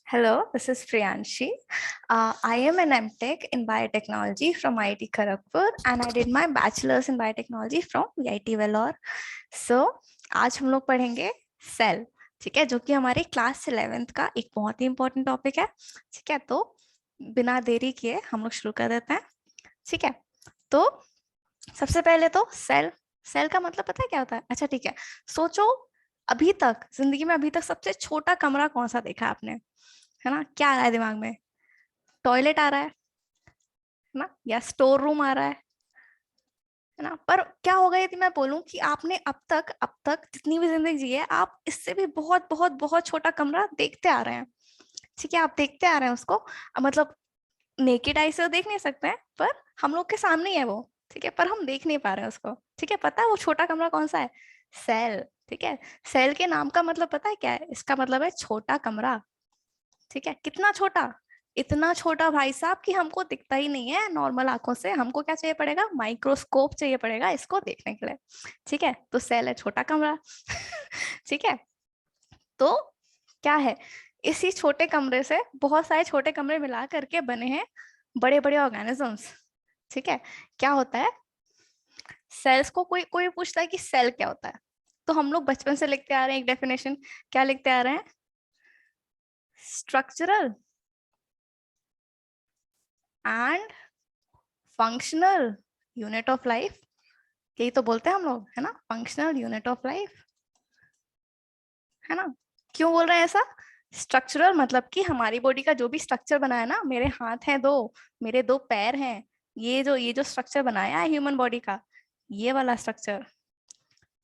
Hello, this is Priyanshi. I am an MTech in biotechnology from IIT Kharagpur and I did my bachelor's in biotechnology from VIT Vellore. So, आज हम लोग पढ़ेंगे cell, ठीक है, जो कि हमारे क्लास 11th का एक बहुत ही इंपॉर्टेंट टॉपिक है। ठीक है, तो बिना देरी किए हम लोग शुरू कर देते हैं। ठीक है, तो सबसे पहले तो सेल सेल का मतलब पता है क्या होता है? अच्छा ठीक है, सोचो अभी तक जिंदगी में अभी तक सबसे छोटा कमरा कौन सा देखा आपने? है ना, क्या आ रहा है दिमाग में? टॉयलेट आ रहा है ना, या स्टोर रूम आ रहा है ना? पर क्या होगा यदि मैं बोलूं कि आपने अब तक जितनी भी जिंदगी जी है, आप इससे भी बहुत बहुत बहुत छोटा कमरा देखते आ रहे हैं। ठीक है, आप देखते आ रहे हैं उसको। मतलब नेकेड आई से तो देख नहीं सकते हैं, पर हम लोग के सामने ही है वो। ठीक है, पर हम देख नहीं पा रहे हैं उसको। ठीक है, पता है वो छोटा कमरा कौन सा है? सेल। ठीक है, सेल के नाम का मतलब पता है क्या है? इसका मतलब है छोटा कमरा। ठीक है, कितना छोटा? इतना छोटा भाई साहब कि हमको दिखता ही नहीं है नॉर्मल आंखों से। हमको क्या चाहिए पड़ेगा? माइक्रोस्कोप चाहिए पड़ेगा इसको देखने के लिए। ठीक है, तो सेल है छोटा कमरा। ठीक है, तो क्या है, इसी छोटे कमरे से बहुत सारे छोटे कमरे मिला करके बने हैं बड़े बड़े ऑर्गेनिजम्स। ठीक है, क्या होता है सेल्स को? कोई कोई पूछता है कि सेल क्या होता है, तो हम लोग बचपन से लिखते आ रहे हैं एक डेफिनेशन। क्या लिखते आ रहे हैं? Structural and functional unit of life. यही तो बोलते हैं हम लोग, है ना, फंक्शनल यूनिट ऑफ लाइफ, है ना? क्यों बोल रहे हैं ऐसा? स्ट्रक्चरल मतलब कि हमारी बॉडी का जो भी स्ट्रक्चर बना है ना, मेरे हाथ हैं दो, मेरे दो पैर हैं, ये जो स्ट्रक्चर बनाया है ह्यूमन बॉडी का, ये वाला स्ट्रक्चर।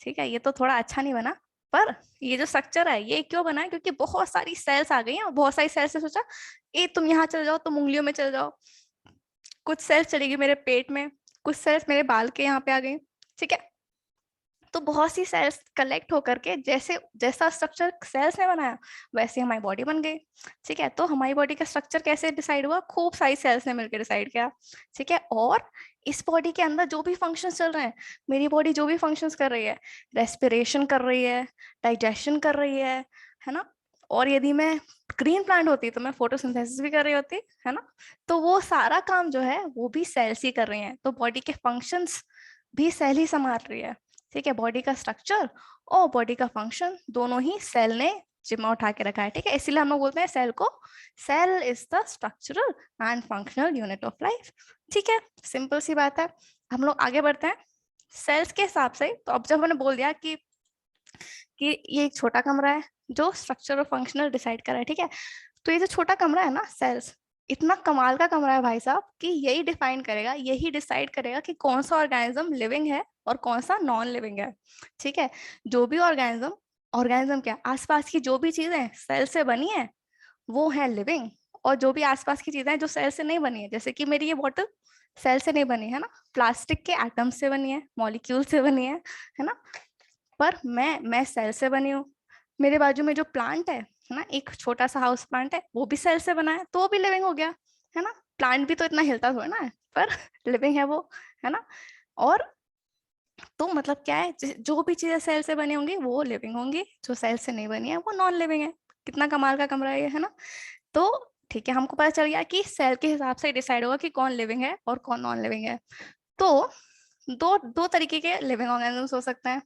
ठीक है, ये तो थोड़ा अच्छा नहीं बना, पर ये जो स्ट्रक्चर है ये क्यों बना है? क्योंकि बहुत सारी सेल्स आ गई हैं, और बहुत सारी सेल्स से सोचा ए तुम यहाँ चल जाओ, तुम उंगलियों में चल जाओ। कुछ सेल्स चलेगी मेरे पेट में, कुछ सेल्स मेरे बाल के यहाँ पे आ गई। ठीक है, तो बहुत सी सेल्स कलेक्ट होकर के जैसे जैसा स्ट्रक्चर सेल्स ने बनाया वैसे हमारी बॉडी बन गई। ठीक है, तो हमारी बॉडी का स्ट्रक्चर कैसे डिसाइड हुआ? खूब सारी सेल्स ने मिलकर डिसाइड किया। ठीक है, और इस बॉडी के अंदर जो भी फंक्शंस चल रहे हैं, मेरी बॉडी जो भी फंक्शंस कर रही है, रेस्पिरेशन कर रही है, डाइजेशन कर रही है ना? और यदि मैं ग्रीन प्लांट होती तो मैं फोटोसिंथेसिस भी कर रही होती, है ना? तो वो सारा काम जो है वो भी सेल्स ही कर रही हैं, तो बॉडी के फंक्शंस भी सेल ही संभाल रही है। ठीक है, बॉडी का स्ट्रक्चर और बॉडी का फंक्शन दोनों ही सेल ने जिम्मा उठा के रखा है। ठीक है, इसीलिए हम लोग बोलते हैं सेल को cell is the structural and functional unit of life. ठीक है, सिंपल सी बात है। हम लोग आगे बढ़ते हैं सेल्स के हिसाब से। तो अब जब हमने बोल दिया कि ये एक छोटा कमरा है जो स्ट्रक्चर और फंक्शनल डिसाइड कर रहा है, ठीक है, तो ये जो छोटा कमरा है ना सेल्स, इतना कमाल का कमरा है भाई साहब कि यही डिफाइन करेगा, यही डिसाइड करेगा कि कौन सा ऑर्गेनिज्म लिविंग है और कौन सा नॉन लिविंग है। ठीक है, जो भी ऑर्गेनिज्म ऑर्गेनिज्म क्या, आसपास की जो भी चीजें सेल से बनी है वो है लिविंग, और जो भी आसपास की चीजें हैं जो सेल से नहीं बनी है, जैसे कि मेरी ये बॉटल सेल से नहीं बनी है ना, प्लास्टिक के एटम से बनी है, मॉलिक्यूल से बनी है ना, पर मैं सेल से बनी हूँ। मेरे बाजू में जो प्लांट है ना, एक छोटा सा हाउस प्लांट है, वो भी सेल से बना है, तो वो भी लिविंग हो गया, है ना? प्लांट भी तो इतना हिलता थोड़ा ना है, पर लिविंग है वो, है ना? और तो मतलब क्या है, जो भी चीजें सेल से बनी होंगी वो लिविंग होंगी, जो सेल से नहीं बनी है वो नॉन लिविंग है। कितना कमाल का कमरा है ये, है ना? तो ठीक है, हमको पता चल गया कि सेल के हिसाब से डिसाइड होगा कि कौन लिविंग है और कौन नॉन लिविंग है। तो दो दो तरीके के लिविंग ऑर्गेनिजम्स हो सकते हैं।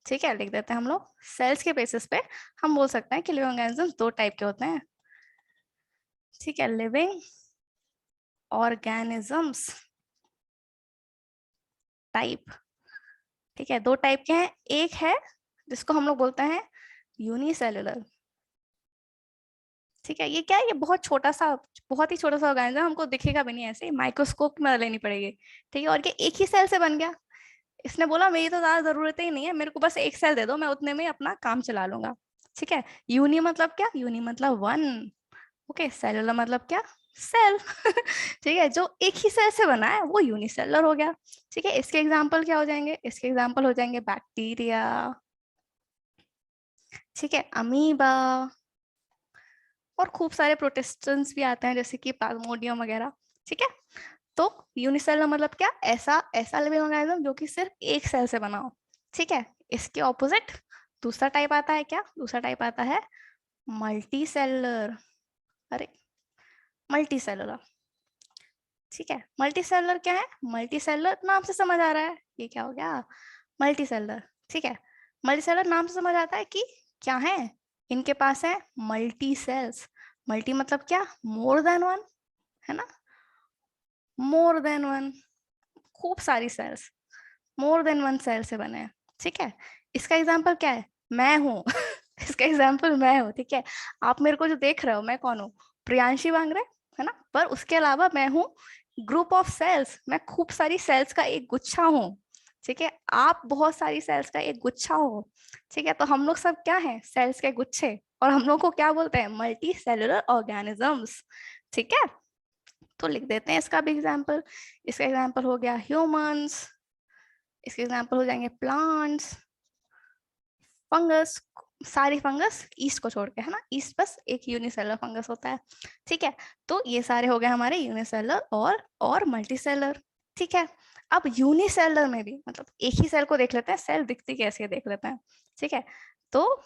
ठीक है, लिख देते हैं हम लोग सेल्स के बेसिस पे। हम बोल सकते हैं कि लिविंग ऑर्गेनिजम्स दो टाइप के होते हैं। ठीक है, लिविंग ऑर्गेनिजम्स टाइप। ठीक है, दो टाइप के हैं। एक है जिसको हम लोग बोलते हैं यूनिसेलुलर। ठीक है, ये क्या है? ये बहुत छोटा सा, बहुत ही छोटा सा ऑर्गेनिज्म, हमको दिखेगा भी नहीं, ऐसे माइक्रोस्कोप की मदद लेनी पड़ेगी। ठीक है, और ये एक ही सेल से बन गया। इसने बोला मेरी तो ज्यादा जरूरत ही नहीं है, मेरे को बस एक सेल दे दो, मैं उतने में ही अपना काम चला लूंगा। ठीक है, यूनि मतलब क्या? यूनि मतलब वन। ओके, सेलुलर मतलब क्या? सेल। ठीक है, जो एक ही सेल से बना है वो यूनिसेलुलर हो गया। ठीक है, इसके एग्जांपल क्या हो जाएंगे? इसके एग्जांपल हो जाएंगे बैक्टीरिया, ठीक है, अमीबा, और खूब सारे प्रोटिस्टेंट्स भी आते हैं जैसे कि प्लाज्मोडियम वगैरह। ठीक है, तो यूनिसेलुलर मतलब क्या? ऐसा ऐसा लिविंग ऑर्गेनिज्म जो कि सिर्फ एक सेल से बना हो। ठीक है, इसके ऑपोजिट दूसरा टाइप आता है क्या? दूसरा टाइप आता है मल्टी सेलुलर। अरे मल्टी सेलुलर, ठीक है। मल्टी सेलुलर क्या है? मल्टी सेलुलर नाम से समझ आ रहा है, ये क्या हो गया, मल्टी सेलुलर, ठीक है। मल्टी सेलुलर नाम से समझ आता है कि क्या है, इनके पास है मल्टी सेल्स। मल्टी मतलब क्या, मोर देन वन, है ना, मोर देन वन, खूब सारी cells, more than one cell से बने हैं, ठीक है। इसका एग्जाम्पल क्या है, मैं हूँ इसका एग्जाम्पल मैं हूँ, ठीक है। आप मेरे को जो देख रहे हो, मैं कौन हूँ, प्रियांशी वांगरे, है ना। पर उसके अलावा मैं हूँ ग्रुप ऑफ सेल्स, मैं खूब सारी सेल्स का एक गुच्छा हूँ, ठीक है। आप बहुत सारी सेल्स का एक गुच्छा हो, ठीक है। तो हम लोग सब क्या है, सेल्स के गुच्छे, और हम लोग को क्या बोलते हैं, मल्टी सेलुलर ऑर्गेनिजम्स, ठीक है। तो लिख देते हैं इसका भी एग्जाम्पल। इसका एग्जाम्पल हो गया ह्यूमंस, इसके एग्जाम्पल हो जाएंगे प्लांट्स, फंगस, सारी फंगस ईस्ट को छोड़ के, है ना, ईस्ट बस एक यूनिसेलर फंगस होता है, ठीक है। तो ये सारे हो गए हमारे यूनिसेलर और मल्टीसेलर, ठीक है। अब यूनिसेलर में भी मतलब एक ही सेल को देख लेते हैं, सेल दिखती कैसी है देख लेते हैं, ठीक है। तो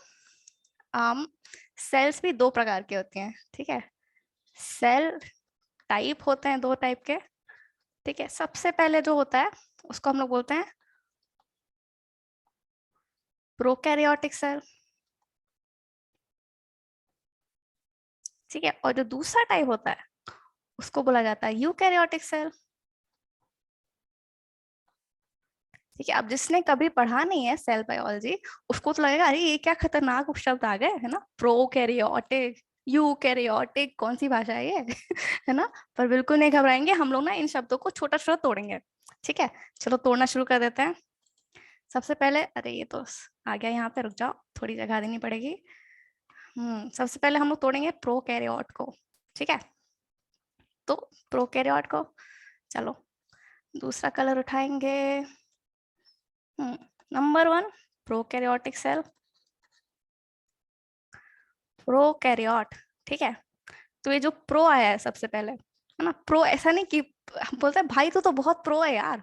सेल्स भी दो प्रकार के होती हैं, ठीक है। सेल टाइप होते हैं दो टाइप के, ठीक है। सबसे पहले जो होता है उसको हम लोग बोलते हैं प्रोकैरियोटिक सेल, ठीक है। और जो दूसरा टाइप होता है उसको बोला जाता है यूकैरियोटिक सेल, ठीक है। अब जिसने कभी पढ़ा नहीं है सेल बायोलॉजी, उसको तो लगेगा अरे ये क्या खतरनाक शब्द आ गए, है ना, प्रोकैरियोटिक, यूकैरियोटिक, कौन सी भाषा है ये है ना। पर बिल्कुल नहीं घबराएंगे, हम लोग ना इन शब्दों को छोटा छोटा तोड़ेंगे, ठीक है। चलो तोड़ना शुरू कर देते हैं। सबसे पहले, अरे ये तो आ गया यहाँ पे, रुक जाओ, थोड़ी जगह देनी पड़ेगी। सबसे पहले हम लोग तोड़ेंगे प्रोकैरियोट को, ठीक है। तो प्रोकैरियोट को, चलो दूसरा कलर उठाएंगे। नंबर 1 प्रोकैरियोटिक सेल, प्रोकैरियोट, ठीक है। तो ये जो प्रो आया है सबसे पहले, है ना, प्रो ऐसा नहीं कि हम बोलते हैं भाई तू तो बहुत प्रो है यार,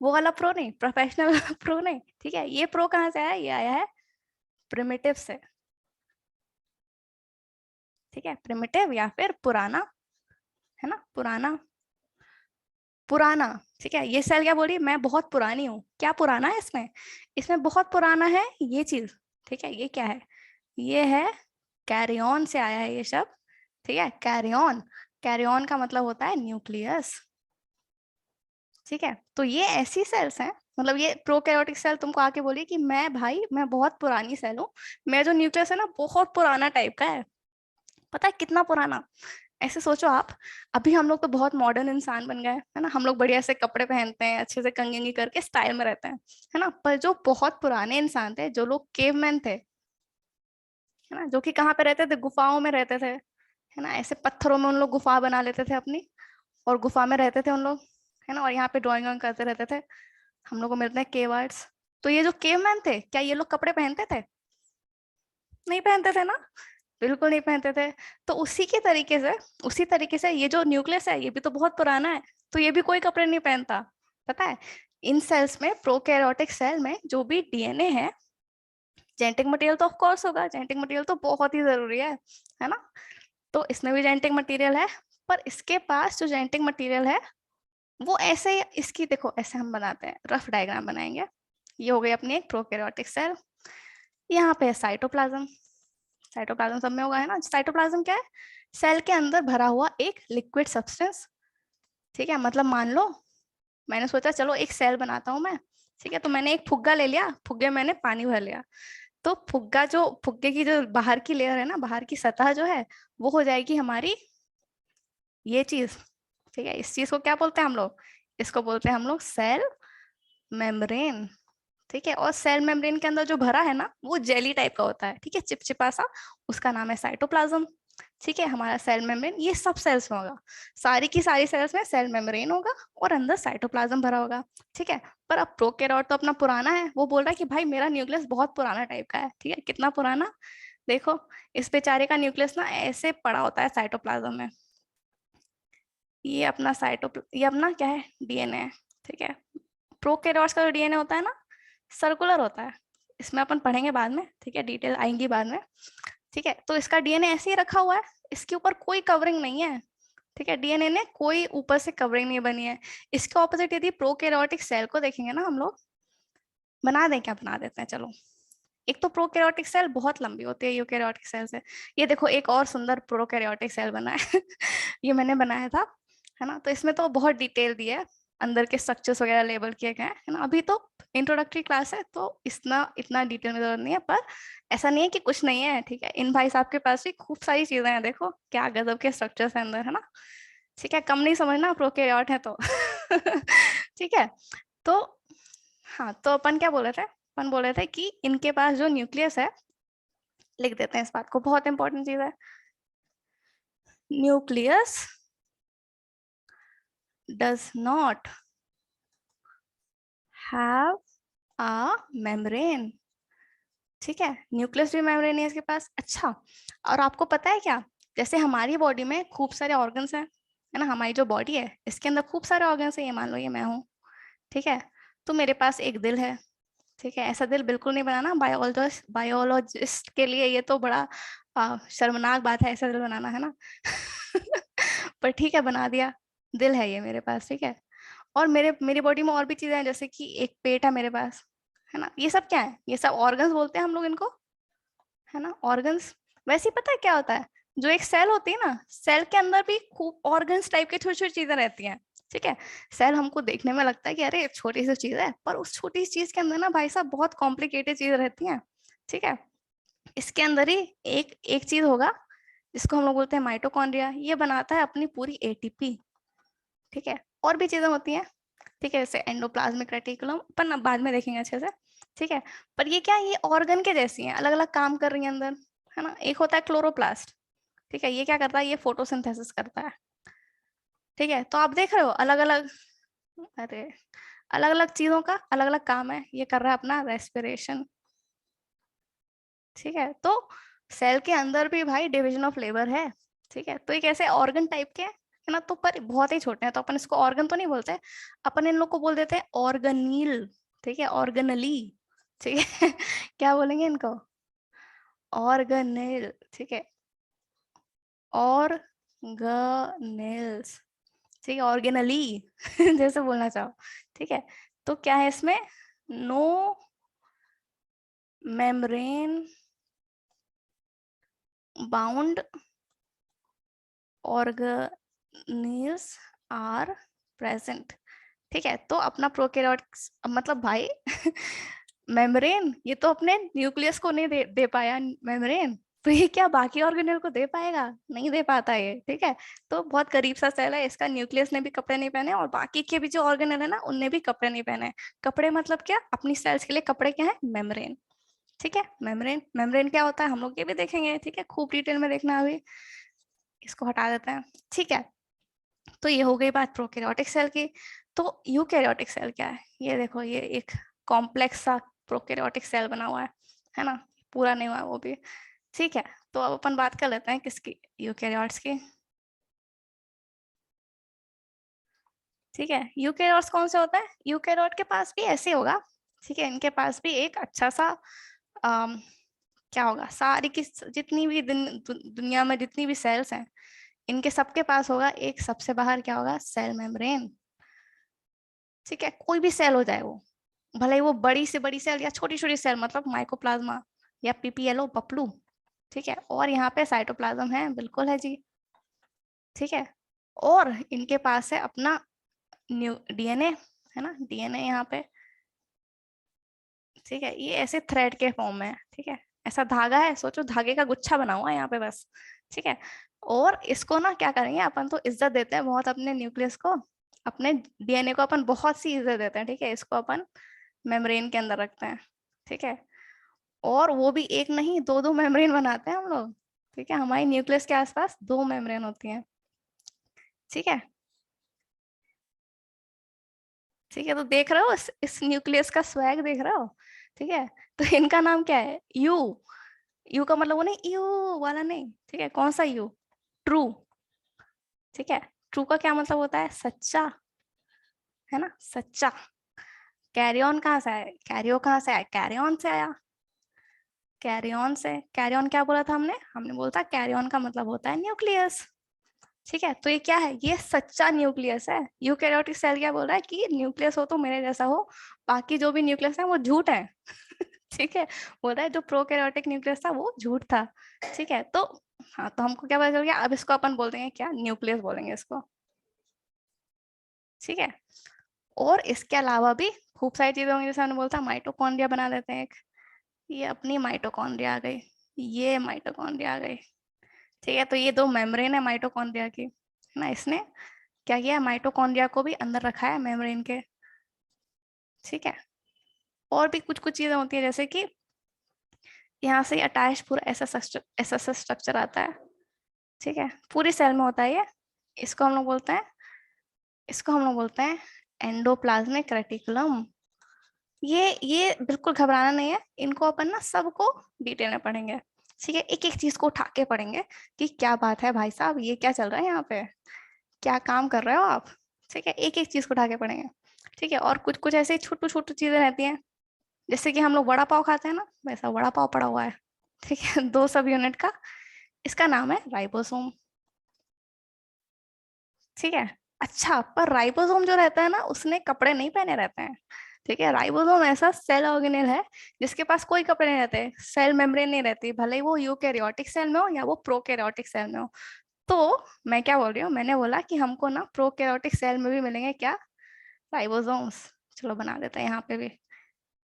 वो वाला प्रो नहीं, प्रोफेशनल प्रो नहीं, ठीक है। ये प्रो कहाँ से आया, ये आया है प्रिमिटिव से, ठीक है। प्रिमिटिव या फिर पुराना, है ना, पुराना, पुराना, ठीक है। ये सेल क्या बोली, मैं बहुत पुरानी हूँ, क्या पुराना है इसमें, इसमें बहुत पुराना है ये चीज, ठीक है। ये क्या है, ये है कैरियन से आया है ये शब्द, ठीक है। कैरियन, कैरियन का मतलब होता है न्यूक्लियस, ठीक है। तो ये ऐसी सेल्स हैं, मतलब ये प्रोकैरियोटिक सेल तुमको आके बोली कि मैं भाई मैं बहुत पुरानी सेल हूँ, मेरा जो न्यूक्लियस है ना बहुत पुराना टाइप का है, पता है कितना पुराना, ऐसे सोचो आप। अभी हम लोग तो बहुत मॉडर्न इंसान बन गए, है ना, हम लोग बढ़िया से कपड़े पहनते हैं, अच्छे से कंघी करके स्टाइल में रहते हैं, है ना। पर जो बहुत पुराने इंसान थे, जो लोग केवमैन थे, है ना, जो कि कहाँ पे रहते थे, गुफाओं में रहते थे, है ना, ऐसे पत्थरों में उन लोग गुफा बना लेते थे अपनी, और गुफा में रहते थे उन लोग, है ना, और यहाँ पे ड्राइंग करते रहते थे, हम लोग को मिलते हैं केव आर्ट्स। तो ये जो केवमैन थे, क्या ये लोग कपड़े पहनते थे, नहीं पहनते थे ना, बिल्कुल नहीं पहनते थे। तो उसी तरीके से ये जो न्यूक्लियस है ये भी तो बहुत पुराना है, तो ये भी कोई कपड़े नहीं पहनता, पता है। इन सेल्स में, प्रोकैरियोटिक सेल में जो भी डीएनए है, जेनेटिक मटेरियल तो ऑफ कोर्स होगा, जेनेटिक मटेरियल तो बहुत ही जरूरी है ना। तो इसमें भी जेनेटिक मटेरियल है, पर इसके पास जो जेनेटिक मटेरियल है वो ऐसे ही, इसकी देखो ऐसे हम बनाते हैं, रफ डायग्राम बनाएंगे। ये हो गई अपनी एक प्रोकैरियोटिक सेल, यहाँ पे साइटोप्लाज्म, साइटोप्लाज्म सब में होगा, है ना। साइटोप्लाज्म क्या है, सेल के अंदर भरा हुआ एक लिक्विड सब्सटेंस, ठीक है। मतलब मान लो मैंने सोचा चलो एक सेल बनाता हूँ मैं, ठीक है। तो मैंने एक फुग्गा ले लिया, फुग्गे में मैंने पानी भर लिया, तो फुग्गे की जो बाहर की लेयर है ना, बाहर की सतह जो है, वो हो जाएगी हमारी ये चीज, ठीक है। इस चीज को क्या बोलते हैं हम लोग, इसको बोलते हैं हम लोग सेल मेम्ब्रेन, ठीक है। और सेल मेम्ब्रेन के अंदर जो भरा है ना वो जेली टाइप का होता है, ठीक है, चिपचिपा सा, उसका नाम है साइटोप्लाज्म, ठीक है। हमारा सेल मेम्ब्रेन ये सब सेल्स में होगा, सारी की सारी सेल्स में सेल मेम्ब्रेन होगा और अंदर साइटोप्लाज्म भरा होगा, ठीक है। पर अब प्रोकैरियोट तो अपना पुराना है, वो बोल रहा है कि भाई मेरा न्यूक्लियस बहुत पुराना टाइप का है, ठीक है। कितना पुराना, देखो इस बेचारे का न्यूक्लियस ना ऐसे पड़ा होता है साइटोप्लाज्म में, ये अपना क्या है, डीएनए है, ठीक है। प्रोकैरियोट्स का जो डीएनए होता है ना, सर्कुलर होता है, इसमें अपन पढ़ेंगे बाद में, ठीक है, डिटेल आएंगी बाद में, ठीक है। तो इसका डीएनए ऐसे ही रखा हुआ है, इसके ऊपर कोई कवरिंग नहीं है, ठीक है, डीएनए ने कोई ऊपर से कवरिंग नहीं बनी है। इसके ऑपोजिट यदि प्रोकैरियोटिक सेल को देखेंगे ना हम लोग, बना दें क्या, बना देते हैं चलो। एक तो प्रोकैरियोटिक सेल बहुत लंबी होती है यूकैरियोटिक सेल से। ये देखो एक और सुंदर प्रोकैरियोटिक सेल बना है ये मैंने बनाया था, है ना। तो इसमें तो बहुत डिटेल दिया है, अंदर के स्ट्रक्चर्स वगैरह लेबल किए गए हैं, है ना। अभी तो इंट्रोडक्टरी क्लास है तो इतना इतना डिटेल में जरूरत नहीं है, पर ऐसा नहीं है कि कुछ नहीं है, ठीक है। इन भाई साहब के पास भी खूब सारी चीजें हैं, देखो क्या गजब के स्ट्रक्चर्स है अंदर, है ना। ठीक है, कम नहीं समझना प्रोकैरियोट है तो ठीक है। तो हाँ, तो अपन क्या बोल रहे थे, अपन बोल रहे थे कि इनके पास जो न्यूक्लियस है, लिख देते हैं इस बात को, बहुत इंपॉर्टेंट चीज है। Nucleus does not have a membrane, ठीक है। न्यूक्लियस भी मेम्ब्रेन है इसके पास। अच्छा, और आपको पता है क्या, जैसे हमारी बॉडी में खूब सारे ऑर्गन्स हैं, है ना, हमारी जो बॉडी है इसके अंदर खूब सारे ऑर्गन्स हैं, ये मान लो ये मैं हूँ, ठीक है। तो मेरे पास एक दिल है, ठीक है। ऐसा दिल बिल्कुल नहीं बनाना, बायोलॉजिस्ट के लिए ये तो बड़ा शर्मनाक बात है ऐसा दिल बनाना, है ना पर ठीक है, बना दिया, दिल है ये मेरे पास, ठीक है। और मेरी बॉडी में और भी चीजें हैं, जैसे कि एक पेट है मेरे पास, है ना। ये सब क्या है, ये सब ऑर्गन्स बोलते हैं हम लोग इनको, है ना, ऑर्गन्स। वैसे ही पता है क्या होता है, जो एक सेल होती है ना, सेल के अंदर भी खूब ऑर्गन्स टाइप की छोटी छोटी चीजें रहती हैं, ठीक है। सेल हमको देखने में लगता है कि अरे छोटी सी चीज है, पर उस छोटी सी चीज के अंदर ना भाई साहब बहुत कॉम्प्लिकेटेड चीजें रहती हैं, ठीक है। इसके अंदर ही एक एक चीज होगा जिसको हम लोग बोलते हैं माइटोकॉन्ड्रिया, ये बनाता है अपनी पूरी एटीपी, ठीक है। और भी चीजें होती हैं, ठीक है, जैसे एंडोप्लाज्मिक रेटिकुलम, पर ना बाद में देखेंगे अच्छे से, ठीक है। पर ये क्या है, ये ऑर्गन के जैसी हैं, अलग अलग काम कर रही हैं अंदर, है ना। एक होता है क्लोरोप्लास्ट, ठीक है, ये क्या करता है, ये फोटोसिंथेसिस करता है, ठीक है। तो आप देख रहे हो अलग अलग, अरे अलग अलग चीजों का अलग अलग काम है, ये कर रहा है अपना रेस्पिरेशन, ठीक है। तो सेल के अंदर भी भाई डिवीजन ऑफ लेबर है, ठीक है। तो एक ऐसे ऑर्गन टाइप के है ना, तो पर बहुत ही छोटे हैं, तो अपन इसको ऑर्गन तो नहीं बोलते, अपन इन लोग को बोल देते हैं ऑर्गनील, ठीक है, ऑर्गनली, ठीक है क्या बोलेंगे इनको, ऑर्गनेल, ठीक है, ऑर्गनेल्स, ठीक है, ऑर्गेनली जैसे बोलना चाहो, ठीक है। तो क्या है इसमें, no membrane bound organelles are present, ठीक है। तो अपना प्रोकैरियोट्स मतलब भाई मेम्ब्रेन ये तो अपने न्यूक्लियस को नहीं दे पाया मेम्ब्रेन, तो ये क्या बाकी ऑर्गेनेल को दे पाएगा, नहीं दे पाता ये, ठीक है। तो बहुत करीब सा सेल है इसका, न्यूक्लियस ने भी कपड़े नहीं पहने और बाकी के भी जो ऑर्गेनेल है ना उनने भी कपड़े नहीं पहने। कपड़े मतलब क्या, अपनी सेल्स के लिए कपड़े क्या है, मेम्ब्रेन, ठीक है। मेम्ब्रेन मेम्ब्रेन क्या होता है हम लोग ये भी देखेंगे, ठीक है, खूब डिटेल में देखना, अभी इसको हटा देते हैं, ठीक है। तो ये हो गई बात प्रोकैरियोटिक सेल की। तो यूकैरियोटिक सेल क्या है, ये देखो ये एक कॉम्प्लेक्स सा प्रोकैरियोटिक सेल बना हुआ है ना, पूरा नहीं हुआ वो भी, ठीक है। तो अब अपन बात कर लेते हैं किसकी, यूकैरियोट्स की, ठीक है। यूकैरियोट्स कौन से होता है, यूकैरियोट के पास भी ऐसे होगा, ठीक है। इनके पास भी एक अच्छा सा अम, क्या होगा, सारी की जितनी भी दुनिया में जितनी भी सेल्स हैं, इनके सबके पास होगा एक सबसे बाहर क्या होगा, सेल मेम्ब्रेन, ठीक है। कोई भी सेल हो जाए वो, भले ही वो बड़ी से बड़ी सेल या छोटी छोटी सेल, मतलब माइकोप्लाज्मा या पीपीएलओ पपलू, ठीक है। और यहाँ पे साइटोप्लाज्म है, बिल्कुल है जी, ठीक है। और इनके पास है अपना न्यू डीएनए, है ना, डीएनए यहाँ पे, ठीक है। ये ऐसे थ्रेड के फॉर्म में है, ठीक है, ऐसा धागा है, सोचो धागे का गुच्छा बना हुआ है यहाँ पे बस, ठीक है। और इसको ना क्या करेंगे अपन, तो इज्जत देते हैं बहुत अपने न्यूक्लियस को, अपने डीएनए को अपन बहुत सी इज्जत देते हैं, ठीक है। इसको अपन मेम्ब्रेन के अंदर रखते हैं, ठीक है। और वो भी एक नहीं दो दो मेम्ब्रेन बनाते हैं हम लोग, ठीक है। हमारी न्यूक्लियस के आसपास दो मेम्ब्रेन होती हैं, ठीक है, ठीक है। तो देख रहे हो इस न्यूक्लियस का स्वैग देख रहे हो, ठीक है। तो इनका नाम क्या है, यू, यू का मतलब वो नहीं यू वाला नहीं, ठीक है, कौन सा यू, ट्रू, ठीक है। ट्रू का क्या मतलब होता है, सच्चा, है ना, सच्चा। कैरियन कहाँ से आया, कैरियो कहाँ से आया, कैरियन से आया, कैरियन से। कैरियन क्या बोला था हमने? हमने बोला था कैरियन का मतलब होता है न्यूक्लियस। ठीक है, तो ये क्या है? ये सच्चा न्यूक्लियस है। यूकैरियोटिक सेल क्या बोल रहा है कि न्यूक्लियस हो तो मेरे जैसा हो, बाकी जो भी न्यूक्लियस है वो झूठ है। ठीक है, बोल रहा है जो प्रोकैरियोटिक न्यूक्लियस था वो झूठ था। ठीक है, तो हाँ, तो हमको क्या पता चल गया? अब इसको अपन बोल देंगे क्या? न्यूक्लियस बोलेंगे इसको। ठीक है, और इसके अलावा भी खूब सारी चीजें होंगी, जैसे हमने बोलता माइटोकॉन्ड्रिया बना देते हैं एक। ये अपनी माइटोकॉन्ड्रिया आ गई, ये माइटोकॉन्ड्रिया आ गई। ठीक है, तो ये दो मेम्ब्रेन है माइटोकॉन्ड्रिया की, है ना। इसने क्या किया? माइटोकॉन्ड्रिया को भी अंदर रखा है मेम्ब्रेन के। ठीक है, और भी कुछ कुछ चीजें होती है, जैसे कि यहाँ से अटैच पूरा ऐसा स्ट्रक्चर आता है। ठीक है, पूरी सेल में होता है ये। इसको हम लोग बोलते हैं, इसको हम लोग बोलते हैं एंडोप्लाज्मिक रेटिकुलम। ये बिल्कुल घबराना नहीं है, इनको अपन ना सबको डिटेल में पढ़ेंगे। ठीक है, एक एक चीज को उठा के पढ़ेंगे कि क्या बात है भाई साहब, ये क्या चल रहा है यहाँ पे, क्या काम कर रहे हो आप। ठीक है, एक एक चीज को उठा के पढ़ेंगे। ठीक है, और कुछ कुछ ऐसे छोटू छोटू चीजें रहती हैं, जैसे कि हम लोग वड़ा पाव खाते हैं ना, वैसा वड़ा पाव पड़ा हुआ है। ठीक है, दो सब यूनिट का। इसका नाम है राइबोसोम। ठीक है, अच्छा, पर राइबोसोम जो रहता है ना, उसने कपड़े नहीं पहने रहते हैं। ठीक है, राइबोसोम ऐसा सेल ऑर्गेनेल है जिसके पास कोई कपड़े नहीं रहते, सेल मेम्ब्रेन नहीं रहती, भले ही वो यूकैरियोटिक सेल में हो या वो प्रोकैरियोटिक सेल में हो। तो मैं क्या बोल रही हूँ, मैंने बोला कि हमको ना प्रोकैरियोटिक सेल में भी मिलेंगे क्या? राइबोसोम्स। चलो बना देते हैं यहाँ पे भी।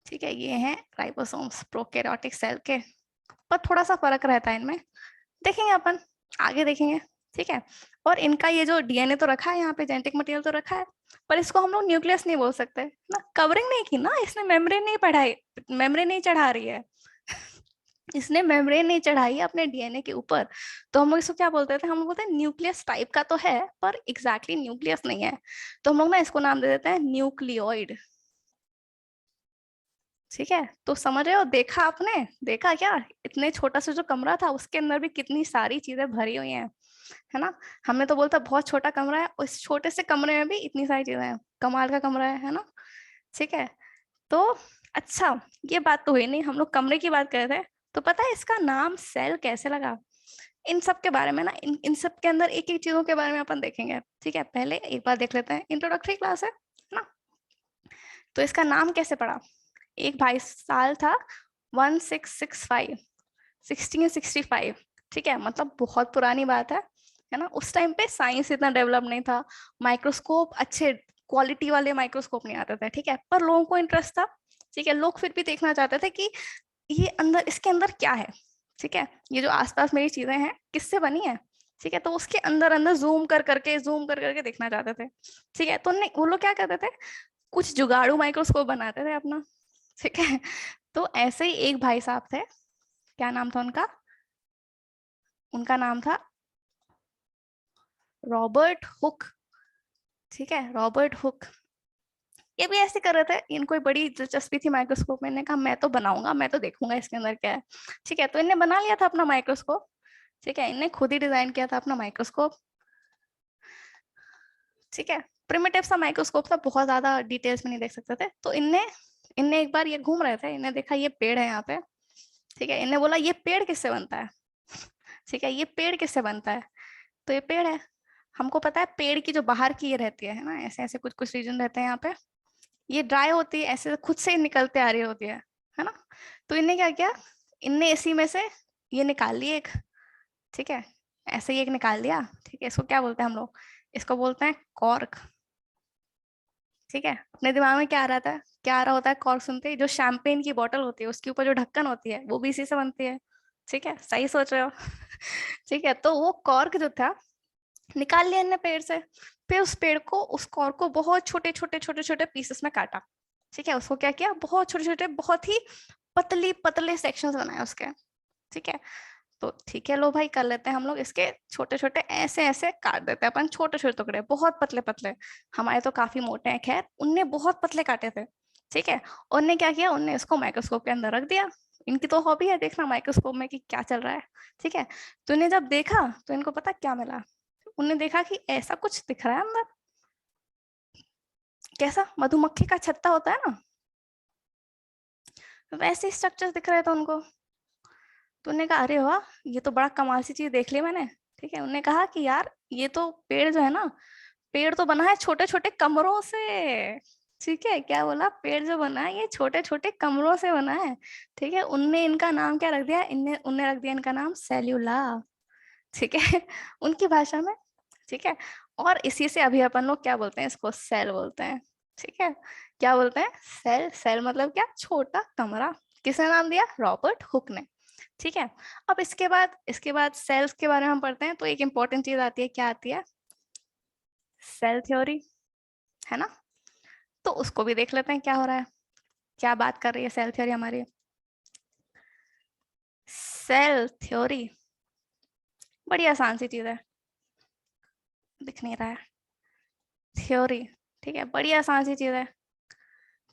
ठीक है, ये हैं राइबोसोम्स प्रोकैरियोटिक सेल के, पर थोड़ा सा फर्क रहता है इनमें, देखेंगे अपन, आगे देखेंगे। ठीक है, और इनका ये जो डीएनए तो रखा है यहाँ पे, जेनेटिक मटेरियल तो रखा है, पर इसको हम लोग न्यूक्लियस नहीं बोल सकते ना, कवरिंग नहीं की ना इसने, मेम्ब्रेन नहीं पढ़ाई, मेम्ब्रेन नहीं चढ़ा रही है। इसने मेम्ब्रेन नहीं चढ़ाई है अपने डीएनए के ऊपर, तो हम लोग इसको क्या बोलते थे? हम लोग बोलते हैं न्यूक्लियस टाइप का तो है, पर एग्जैक्टली न्यूक्लियस नहीं है। तो हम लोग ना इसको नाम दे देते हैं न्यूक्लियोइड। ठीक है, तो समझ रहे हो? देखा आपने? देखा क्या? इतने छोटा सा जो कमरा था उसके अंदर भी कितनी सारी चीजें भरी हुई हैं, है ना। हमने तो बोलता बहुत छोटा कमरा है, उस छोटे से कमरे में भी इतनी सारी चीजें हैं, कमाल का कमरा है ना। ठीक है, तो अच्छा, ये बात तो हुई नहीं, हम लोग कमरे की बात कर रहे थे। तो पता है इसका नाम सेल कैसे लगा? इन सब के बारे में ना, इन सब के अंदर एक एक चीजों के बारे में अपन देखेंगे। ठीक है, पहले एक बार देख लेते हैं, इंट्रोडक्टरी क्लास है ना। तो इसका नाम कैसे पड़ा? एक भाई साल था 1665, 1665। ठीक है, मतलब बहुत पुरानी बात है ना। उस टाइम पे साइंस इतना डेवलप नहीं था, माइक्रोस्कोप अच्छे क्वालिटी वाले माइक्रोस्कोप नहीं आते थे। ठीक है, पर लोगों को इंटरेस्ट था। ठीक है, लोग फिर भी देखना चाहते थे कि ये अंदर, इसके अंदर क्या है। ठीक है, ये जो आसपास मेरी चीजें हैं किससे बनी है। ठीक है, तो उसके अंदर अंदर जूम कर करके देखना चाहते थे। ठीक है, तो वो लोग क्या करते थे, कुछ जुगाड़ू माइक्रोस्कोप बनाते थे अपना। ठीक है, तो ऐसे ही एक भाई साहब थे, क्या नाम था उनका? उनका नाम था रॉबर्ट हुक। ठीक है, रॉबर्ट हुक। ये भी ऐसे कर रहे थे, इनको बड़ी दिलचस्पी थी माइक्रोस्कोप में, इन्होंने कहा मैं तो बनाऊंगा, मैं तो देखूंगा इसके अंदर क्या है। ठीक है, तो इन्हें बना लिया था अपना माइक्रोस्कोप। ठीक है, इन्हें खुद ही डिजाइन किया था अपना माइक्रोस्कोप। ठीक है, प्रिमिटिव सा माइक्रोस्कोप था, बहुत ज्यादा डिटेल्स में नहीं देख सकते थे। तो इनने इनने एक बार ये घूम रहे थे, इन्हें देखा ये पेड़ है यहाँ पे। ठीक है, इन्हें बोला ये पेड़ किससे बनता है। ठीक है, ये पेड़ किससे बनता है? तो ये पेड़ है, हमको पता है पेड़ की जो बाहर की ये रहती है ना, ऐसे ऐसे कुछ कुछ रीजन रहते हैं यहाँ पे, ये ड्राई होती है, ऐसे खुद से ही निकलते आ रही होती है ना। तो इनने क्या किया, इनने इसी में से ये निकाल ली एक। ठीक है, ऐसे ही एक निकाल दिया। ठीक है, इसको क्या बोलते हैं हम लोग? इसको बोलते हैं कॉर्क। ठीक है, अपने दिमाग में क्या आ रहा था, क्या आ रहा होता है कॉर्क सुनते ही? जो शैंपेन की बोतल होती है उसके ऊपर जो ढक्कन होती है वो भी इसी से बनती है। ठीक है, सही सोच रहे हो। ठीक है, तो वो कॉर्क जो था निकाल लिया इनने पेड़ से, फिर उस पेड़ को, उस कॉर्क को बहुत छोटे छोटे छोटे छोटे पीसेस में काटा। ठीक है, उसको क्या किया, बहुत छोटे छोटे, बहुत ही पतली पतले सेक्शंस बनाए उसके। ठीक है, तो ठीक है, लो भाई कर लेते हैं हम लोग, इसके छोटे छोटे ऐसे ऐसे काट देते हैं अपन, छोटे छोटे टुकड़े, बहुत पतले पतले। हमारे तो काफी मोटे हैं, खैर उनने बहुत पतले काटे थे। ठीक है, उनने क्या किया, उनने इसको माइक्रोस्कोप के अंदर रख दिया। इनकी तो हॉबी है देखना माइक्रोस्कोप में कि क्या चल रहा है। ठीक है, तो इन्हें जब देखा तो इनको पता क्या मिला, उन्हें देखा कि ऐसा कुछ दिख रहा है अंदर, कैसा मधुमक्खी का छत्ता होता है ना, वैसे स्ट्रक्चर दिख रहे थे उनको। तो उन्होंने कहा अरे वाह, ये तो बड़ा कमाल सी चीज देख ली मैंने। ठीक है, उन्होंने कहा कि यार ये तो पेड़ जो है ना, पेड़ तो बना है छोटे छोटे कमरों से। ठीक है, क्या बोला, पेड़ जो बना है ये छोटे छोटे कमरों से बना है। ठीक है, उनने इनका नाम क्या रख दिया, इनने उनने रख दिया इनका नाम सेल्यूला। ठीक है उनकी भाषा में। ठीक है, और इसी से अभी अपन लोग क्या बोलते हैं, इसको सेल बोलते हैं। ठीक है, क्या बोलते हैं, सेल। सेल मतलब क्या, छोटा कमरा। किसने नाम दिया, रॉबर्ट हुक ने। ठीक है, अब इसके बाद सेल्स के बारे में हम पढ़ते हैं, तो एक इंपॉर्टेंट चीज आती है, क्या आती है, सेल थ्योरी, है ना। तो उसको भी देख लेते हैं क्या हो रहा है, क्या बात कर रही है सेल थ्योरी हमारी। सेल थ्योरी बड़ी आसान सी चीज है, दिख नहीं रहा है, थ्योरी। ठीक है, बड़ी आसान सी चीज है।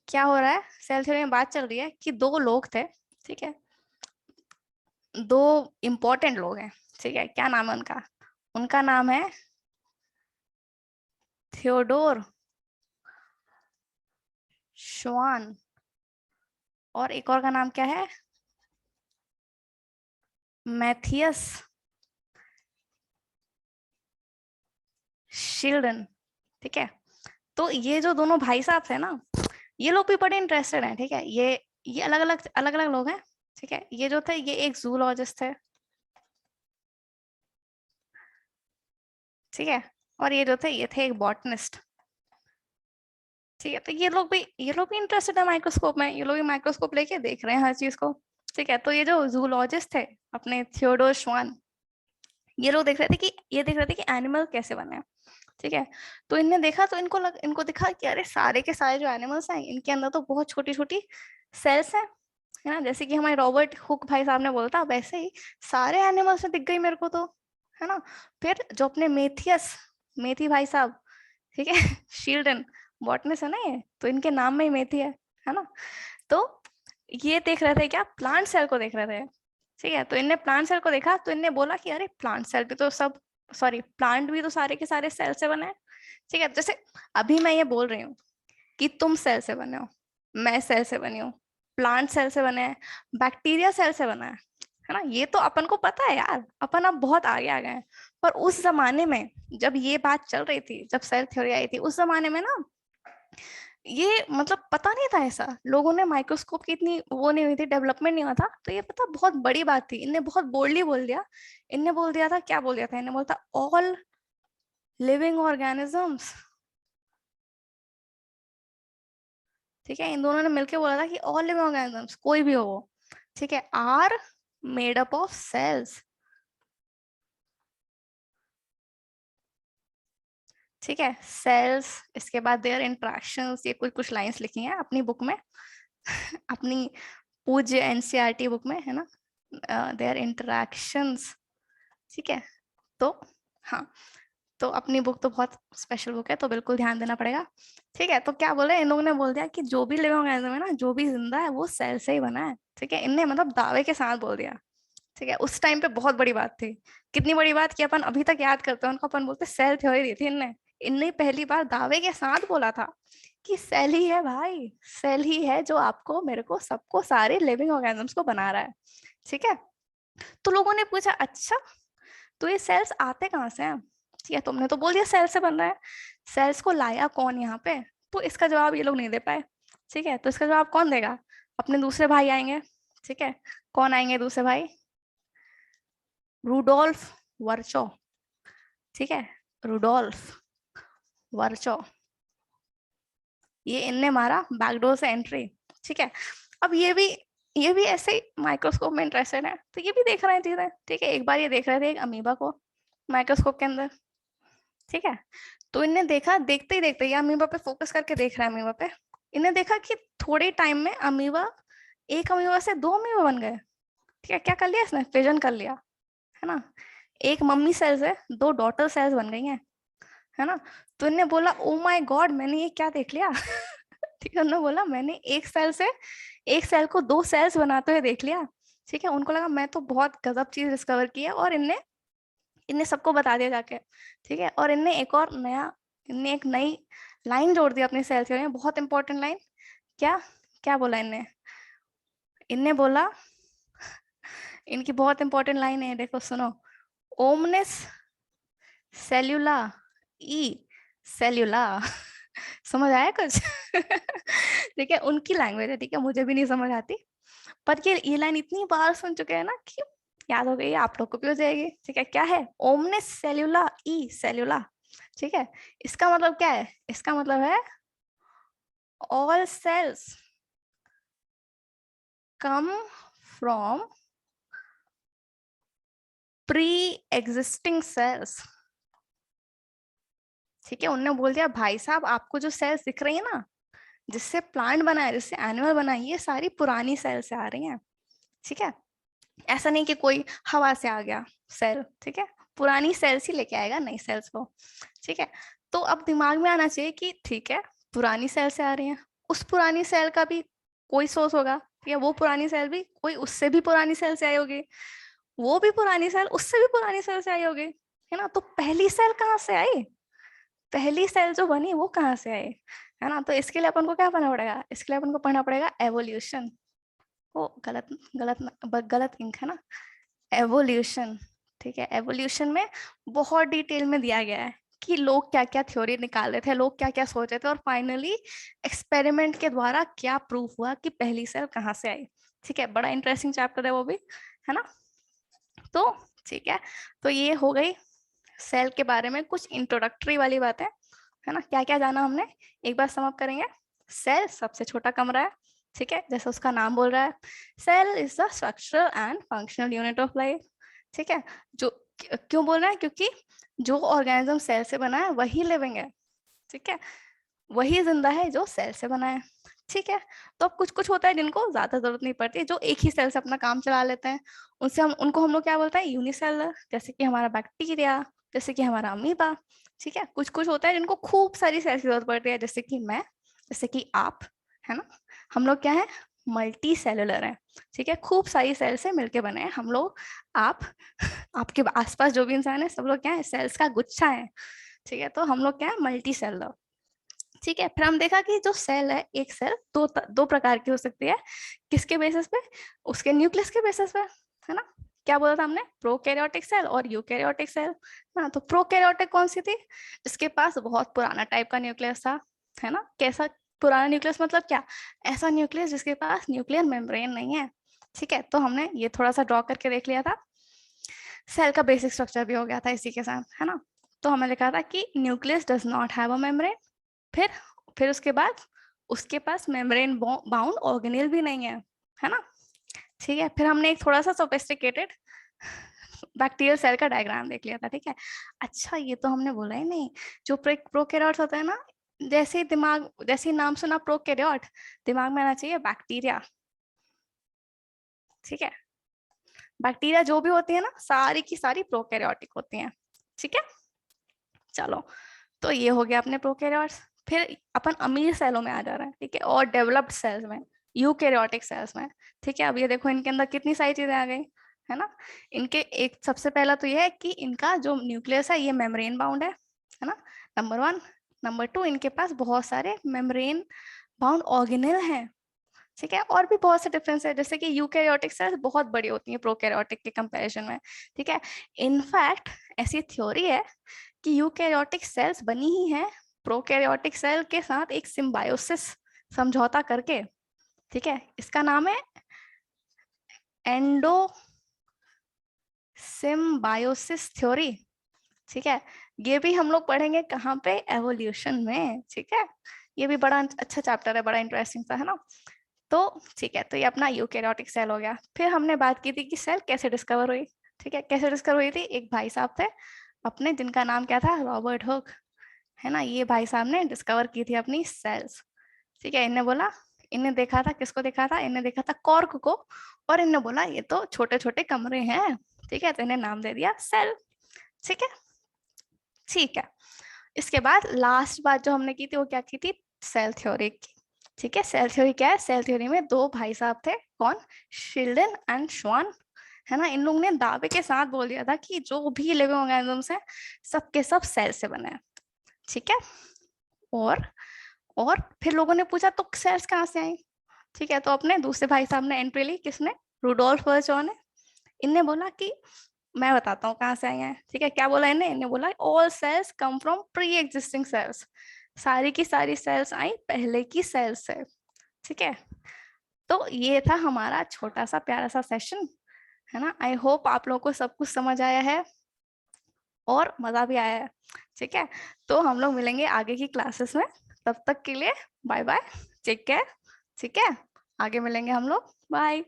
क्या हो रहा है, सेल थ्योरी में बात चल रही है कि दो लोग थे। ठीक है, दो इंपॉर्टेंट लोग हैं। ठीक है, क्या नाम है उनका, उनका नाम है थियोडोर श्वान, और एक और का नाम क्या है, मैथियस शिल्डन। ठीक है, तो ये जो दोनों भाई साहब थे ना, ये लोग भी बड़े इंटरेस्टेड हैं। ठीक है, ये अलग अलग लोग हैं। ठीक है, ये जो थे ये एक जूलॉजिस्ट थे। ठीक है, और ये जो थे ये थे एक बॉटनिस्ट। ठीक है, तो ये लोग भी इंटरेस्टेड है माइक्रोस्कोप में, ये लोग भी माइक्रोस्कोप लेके देख रहे हैं हर चीज को। ठीक है, तो ये जो जूलॉजिस्ट थे अपने थियोडोर श्वान, ये लोग देख रहे थे कि एनिमल कैसे बने हैं। ठीक है, तो इनने देखा तो इनको दिखा कि अरे सारे के सारे जो एनिमल्स हैं इनके अंदर तो बहुत छोटी छोटी सेल्स हैं, है ना, जैसे कि हमारे रॉबर्ट हुक भाई साहब ने बोला था, वैसे ही सारे एनिमल्स में दिख गई मेरे को तो, है ना। फिर जो अपने मेथी भाई साहब, ठीक है शील्डन बॉटनिस्ट है ना ये, तो इनके नाम में ही मेथी है ना। तो ये देख रहे थे क्या, प्लांट सेल को देख रहे थे। ठीक है, तो इनने प्लांट सेल को देखा तो इनने बोला कि अरे प्लांट सेल भी तो सब, सॉरी प्लांट भी तो सारे के सारे सेल से बने हैं। ठीक है, जैसे अभी मैं ये बोल रही हूँ कि तुम सेल से बने हो, मैं सेल से बनी हूँ, प्लांट सेल से बने हैं, बैक्टीरिया सेल से बना है ना, ये तो अपन को पता है यार, अपन अब बहुत आगे आ गए हैं। पर उस जमाने में जब ये बात चल रही थी, जब सेल थ्योरी आई थी, उस जमाने में ना ये मतलब पता नहीं था ऐसा, लोगों ने माइक्रोस्कोप की इतनी वो नहीं हुई थी, डेवलपमेंट नहीं हुआ था, तो ये पता बहुत बड़ी बात थी। इनने बहुत बोल्डली बोल दिया, इनने बोल दिया था, क्या बोल दिया था, इन्हें बोलता ऑल लिविंग ऑर्गेनिजम्स। ठीक है, इन दोनों ने मिलकर बोला था कि ऑल लिविंग ऑर्गेनिजम्स, कोई भी हो वो, ठीक है, are made up of cells. ठीक है, सेल्स, इसके बाद देयर इंटरेक्शंस, ये कुछ कुछ लाइंस लिखी हैं अपनी बुक में अपनी पूज्य एनसीईआरटी बुक में, है ना, देयर इंटरेक्शंस। ठीक है, तो हाँ, तो अपनी बुक तो बहुत स्पेशल बुक है, तो बिल्कुल ध्यान देना पड़ेगा। ठीक है, तो क्या बोले, इन लोगों ने बोल दिया कि जो भी लिविंग ऑर्गेनिज्म है ना, जो भी जिंदा है वो सेल से ही बना है। ठीक है, इनने मतलब दावे के साथ बोल दिया। ठीक है, उस टाइम पे बहुत बड़ी बात थी, कितनी बड़ी बात कि अपन अभी तक याद करते हैं उनको, अपन बोलते सेल थ्योरी दी थी इनने। इनने पहली बार दावे के साथ बोला था कि सेल ही है भाई, सेल ही है जो आपको, मेरे को, सबको, सारे लिविंग ऑर्गेनिजम्स को बना रहा है। ठीक है, तो लोगों ने पूछा अच्छा, तो ये सेल्स आते कहाँ से हैं। ठीक है, तुमने तो बोल दिया सेल से बन रहा है, सेल्स को लाया कौन यहाँ पे, तो इसका जवाब ये लोग नहीं दे पाए। ठीक है, तो इसका जवाब कौन देगा, अपने दूसरे भाई आएंगे। ठीक है, कौन आएंगे दूसरे भाई, रूडोल्फ वर्चो। ठीक है, रूडोल्फ वर्चो, ये इनने मारा बैकडोर से एंट्री। ठीक है, अब ये भी ऐसे माइक्रोस्कोप में इंटरेस्टेड है, तो ये भी देख रहे हैं चीजें। ठीक है, एक बार ये देख रहे थे एक अमीबा को माइक्रोस्कोप के अंदर। ठीक है, तो इनने देखा, देखते ही देखते, ये अमीबा पे फोकस करके देख रहा है, अमीबा पे। इन्हें देखा कि थोड़े टाइम में अमीबा, एक अमीबा से दो अमीबा बन गए। ठीक है, क्या कर लिया इसने, फिजन कर लिया, है ना, एक मम्मी सेल से दो डॉटर सेल्स बन गई हैं, है ना। तो इन्हें बोला ओ माय गॉड, मैंने ये क्या देख लिया ठीक है, उन्होंने बोला मैंने एक सेल को दो सेल्स बनाते हुए देख लिया। ठीक है, उनको लगा मैं तो बहुत गजब चीज डिस्कवर की है, और इनने इनने सबको बता दिया जाके। ठीक है, और इनने एक नई लाइन जोड़ दी अपनी सेल थ्योरी में, बहुत इंपॉर्टेंट लाइन। क्या क्या बोला इनने, इनने बोला इनकी बहुत इंपॉर्टेंट लाइन है, देखो सुनो। ओमनिस सेल्यूला ई सेल्यूला समझ आया कुछ? ठीक है, उनकी लैंग्वेज है, ठीक है, मुझे भी नहीं समझ आती, पर ये लाइन इतनी बार सुन चुके हैं ना कि याद हो गई, आप लोग को भी हो जाएगी। ठीक है, क्या है? ओमनिस सेल्यूला ई सेल्यूला। ठीक है, इसका मतलब क्या है? इसका मतलब है all cells come from pre-existing cells। ठीक है, उनने बोल दिया भाई साहब आपको जो सेल्स दिख रही है ना, जिससे प्लांट बना है, जिससे एनिमल बना है, ये सारी पुरानी सेल से आ रही हैं। ठीक है, ऐसा नहीं कि कोई हवा से आ गया सेल। ठीक है, पुरानी सेल्स ही लेके आएगा नई सेल्स को। ठीक है, तो अब दिमाग में आना चाहिए कि ठीक है, पुरानी सेल से आ रही है, उस पुरानी सेल का भी कोई सोर्स होगा। ठीक है, वो पुरानी सेल भी कोई उससे भी पुरानी सेल से आई होगी, वो भी पुरानी सेल उससे भी पुरानी सेल से आई होगी, है ना? तो पहली सेल कहाँ से आई? पहली सेल जो बनी वो कहाँ से आई, है ना? तो इसके लिए अपन को क्या पढ़ना पड़ेगा? इसके लिए अपन को पढ़ना पड़ेगा एवोल्यूशन। ओ गलत गलत गलत इंक है ना, एवोल्यूशन। ठीक है, एवोल्यूशन में बहुत डिटेल में दिया गया है कि लोग क्या क्या थ्योरी निकाल रहे थे, लोग क्या क्या सोच रहे थे, और फाइनली एक्सपेरिमेंट के द्वारा क्या प्रूफ हुआ कि पहली सेल कहाँ से आई। ठीक है, बड़ा इंटरेस्टिंग चैप्टर है वो भी, है ना? तो ठीक है, तो ये हो गई सेल के बारे में कुछ इंट्रोडक्टरी वाली बातें, है ना? क्या क्या जाना हमने, एक बार सम अप करेंगे। सेल सबसे छोटा कमरा है। ठीक है, जैसे उसका नाम बोल रहा है, cell is the structural and functional unit of life. ठीक है, जो क्यों बोल रहा है? क्योंकि जो ऑर्गेनिज्म सेल से बना है वही लिविंग है। ठीक है, वही जिंदा है जो सेल से बना है। ठीक है, तो अब कुछ कुछ होता है जिनको ज्यादा जरूरत नहीं पड़ती, जो एक ही सेल से अपना काम चला लेते हैं, उनसे हम उनको हम लोग क्या बोलते हैं? यूनिसेलर। जैसे कि हमारा बैक्टीरिया, जैसे कि हमारा अमीबा। ठीक है, कुछ कुछ होता है जिनको खूब सारी सेल की जरूरत पड़ती है, जैसे कि मैं, जैसे कि आप, है ना? हम लोग क्या है? मल्टी सेलुलर है। ठीक है, खूब सारी सेल से मिलके बने हैं हम लोग। आप आपके आसपास जो भी इंसान है सब लोग क्या है? सेल्स का गुच्छा है। ठीक है, तो हम लोग क्या है? Multi cellular. ठीक है, फिर हम देखा कि जो सेल है, एक सेल दो प्रकार की हो सकती है। किसके बेसिस पे? उसके न्यूक्लियस के बेसिस पे, है ना? क्या बोला था हमने? प्रोकैरियोटिक सेल और यूकैरियोटिक सेल। हाँ, तो प्रोकैरियोटिक कौन सी थी? जिसके पास बहुत पुराना टाइप का न्यूक्लियस था, है ना? कैसा पुराना न्यूक्लियस मतलब क्या? ऐसा न्यूक्लियस जिसके पास न्यूक्लियर मेम्ब्रेन नहीं है। ठीक है, तो हमने ये थोड़ा सा ड्रॉ करके देख लिया था, सेल का बेसिक स्ट्रक्चर भी हो गया था इसी के साथ, है ना? तो हमें लिखा था कि nucleus does not have a membrane. फिर फिर उसके बाद उसके पास मेम्ब्रेन बाउंड ऑर्गेनेल भी नहीं है ना? ठीक है, फिर हमने एक थोड़ा सा सोफिस्टिकेटेड बैक्टीरियल सेल का डायग्राम देख लिया था। ठीक है, अच्छा ये तो हमने बोला ही नहीं, जो प्रोकैरियोट्स होता है ना, जैसे ही दिमाग, जैसे ही नाम सुना प्रोकैरियोट, दिमाग में आना चाहिए बैक्टीरिया। ठीक है, बैक्टीरिया जो भी होती है ना, सारी की सारी प्रोकैरियोटिक होती हैं। ठीक है, चलो, तो ये हो गया अपने प्रोकैरियोट्स। फिर अपन अमीर सेलों में आ जा रहे हैं। ठीक है, और डेवलप्ड सेल्स में, यूकैरियोटिक सेल्स में। ठीक है, अब ये देखो इनके अंदर कितनी सारी चीजें आ गई, है ना? इनके एक सबसे पहला तो ये है कि इनका जो न्यूक्लियस है ये मेम्ब्रेन बाउंड है ना? Number one. नंबर टू, इनके पास बहुत सारे मेम्ब्रेन बाउंड ऑर्गेनेल हैं। ठीक है, और भी बहुत से डिफरेंस है, जैसे कि यूकैरियोटिक सेल्स बहुत बड़ी होती हैं प्रोकैरियोटिक के कंपैरिजन में। ठीक है, इनफैक्ट ऐसी थ्योरी है कि यूकैरियोटिक सेल्स बनी ही है प्रोकैरियोटिक सेल के साथ एक सिम्बायोसिस समझौता करके। ठीक है, इसका नाम है एंडो सिम्बायोसिस थ्योरी। ठीक है, ये भी हम लोग पढ़ेंगे कहाँ पे? एवोल्यूशन में। ठीक है, ये भी बड़ा अच्छा चैप्टर है, बड़ा इंटरेस्टिंग सा, है ना? तो ठीक है, तो ये अपना यूकैरियोटिक सेल हो गया। फिर हमने बात की थी कि सेल कैसे डिस्कवर हुई। ठीक है, कैसे डिस्कवर हुई थी? एक भाई साहब थे अपने, जिनका नाम क्या था? रॉबर्ट हुक, है ना? ये भाई साहब ने डिस्कवर की थी अपनी सेल्स। ठीक है, इन्हें बोला, इन्हें देखा था, किसको देखा था? इन्हें देखा था कॉर्क को, और इन्हें बोला ये तो छोटे छोटे कमरे हैं। ठीक है, तो इन्हें नाम दे दिया सेल। ठीक है, ठीक है, इसके बाद लास्ट बात जो हमने की थी वो क्या की थी? सेल थ्योरी की। ठीक है, सेल थ्योरी क्या है? सेल थ्योरी में दो भाई साहब थे, कौन? शिल्डन एंड श्वान, है ना? इन लोगों ने दावे के साथ बोल दिया था कि जो भी लिविंग ऑर्गेनिजम्स हैं सबके सब सेल से बने हैं। ठीक है, और और फिर लोगों ने पूछा तो सेल्स कहाँ से आई? ठीक है, तो अपने दूसरे भाई साहब ने एंट्री ली, किसने? रुडोल्फ वर्चो ने। इनने बोला कि मैं बताता हूँ कहाँ से आई हैं, ठीक है। क्या बोला इन्हें बोला all cells come from pre existing cells, सारी की सारी सेल्स आई पहले की सेल्स से, ठीक है। तो ये था हमारा छोटा सा प्यारा सा सेशन, है ना। आई होप आप लोगों को सब कुछ समझ आया है और मजा भी आया है, ठीक है। तो हम लोग मिलेंगे आगे की क्लासेस में, तब तक के लिए बाय बाय, टेक केयर, ठीक है। आगे मिलेंगे हम लोग, बाय।